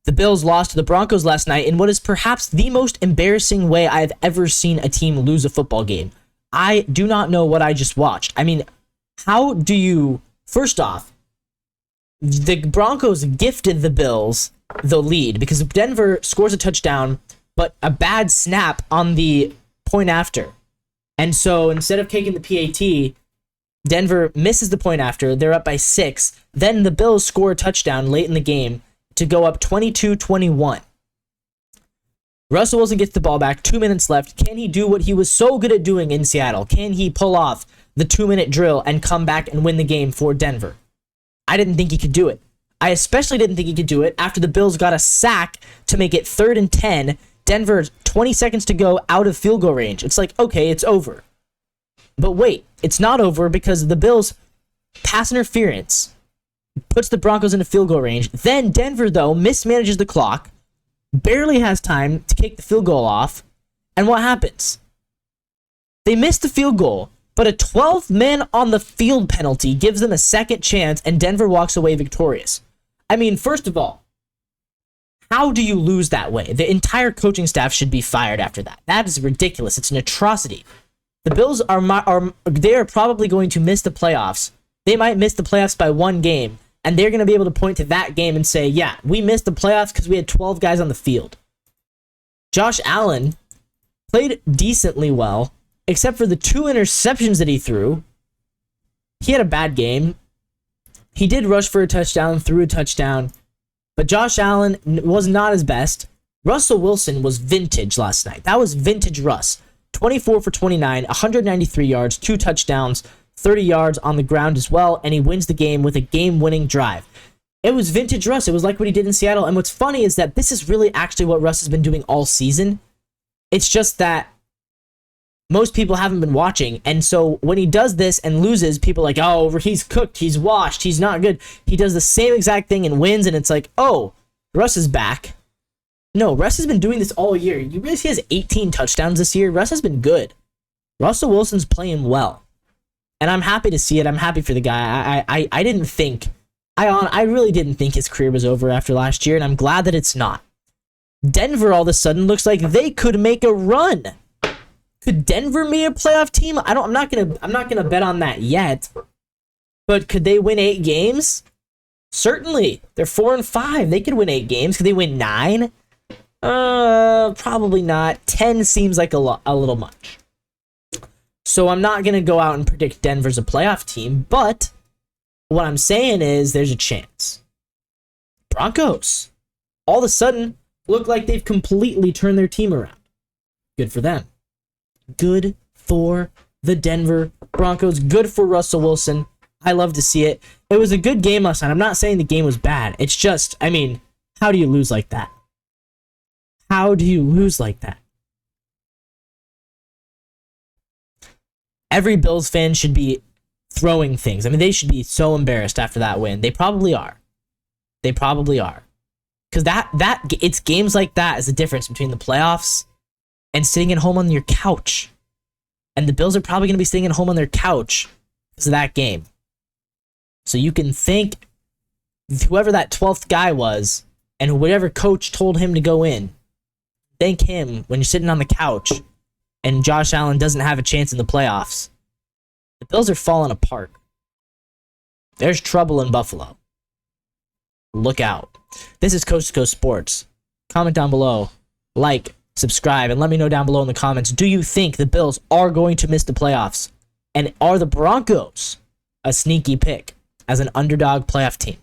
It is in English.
The Bills lost to the Broncos last night in what is perhaps the most embarrassing way I've ever seen a team lose a football game. I do not know what I just watched. I mean, how do you... First off, the Broncos gifted the Bills the lead because Denver scores a touchdown, but a bad snap on the point after. And so instead of taking the PAT, Denver misses the point after. They're up by 6. Then the Bills score a touchdown late in the game to go up 22-21. Russell Wilson gets the ball back, 2 minutes left. Can he do what he was so good at doing in Seattle? Can he pull off the 2-minute drill and come back and win the game for Denver? I didn't think he could do it. I especially didn't think he could do it after the Bills got a sack to make it 3rd and 10. Denver, 20 seconds to go out of field goal range. It's like, okay, it's over. But wait, it's not over because the Bills' pass interference puts the Broncos into field goal range. Then Denver, though, mismanages the clock, barely has time to kick the field goal off. And what happens? They miss the field goal, but a 12th man on the field penalty gives them a second chance, and Denver walks away victorious. I mean, first of all, how do you lose that way? The entire coaching staff should be fired after that. That is ridiculous. It's an atrocity. The Bills they are probably going to miss the playoffs. They might miss the playoffs by 1 game, and they're going to be able to point to that game and say, yeah, we missed the playoffs because we had 12 guys on the field. Josh Allen played decently well, except for the 2 interceptions that he threw. He had a bad game. He did rush for a touchdown, threw a touchdown, but Josh Allen was not his best. Russell Wilson was vintage last night. That was vintage Russ. 24 for 29, 193 yards, 2 touchdowns, 30 yards on the ground as well, and he wins the game with a game-winning drive. It was vintage Russ. It was like what he did in Seattle, and what's funny is that this is really actually what Russ has been doing all season. It's just that most people haven't been watching, and so when he does this and loses, people are like, oh, he's cooked, he's washed, he's not good. He does the same exact thing and wins, and it's like, oh, Russ is back. No, Russ has been doing this all year. You realize he has 18 touchdowns this year? Russ has been good. Russell Wilson's playing well. And I'm happy to see it. I'm happy for the guy. I didn't think... I really didn't think his career was over after last year, and I'm glad that it's not. Denver all of a sudden looks like they could make a run. Could Denver be a playoff team? I'm not gonna bet on that yet. But could they win 8 games? Certainly. They're 4-5. They could win 8 games. Could they win 9? Probably not. 10 seems like a little much. So I'm not going to go out and predict Denver's a playoff team, but what I'm saying is there's a chance. Broncos, all of a sudden, look like they've completely turned their team around. Good for them. Good for the Denver Broncos. Good for Russell Wilson. I love to see it. It was a good game last night. I'm not saying the game was bad. It's just, I mean, how do you lose like that? How do you lose like that? Every Bills fan should be throwing things. I mean, they should be so embarrassed after that win. They probably are. They probably are. Because it's games like that is the difference between the playoffs and sitting at home on your couch. And the Bills are probably going to be sitting at home on their couch because of that game. So you can thank whoever that 12th guy was and whatever coach told him to go in. Thank him when you're sitting on the couch and Josh Allen doesn't have a chance in the playoffs. The Bills are falling apart. There's trouble in Buffalo. Look out. This is Coast to Coast Sports. Comment down below, like, subscribe, and let me know down below in the comments, do you think the Bills are going to miss the playoffs? And are the Broncos a sneaky pick as an underdog playoff team?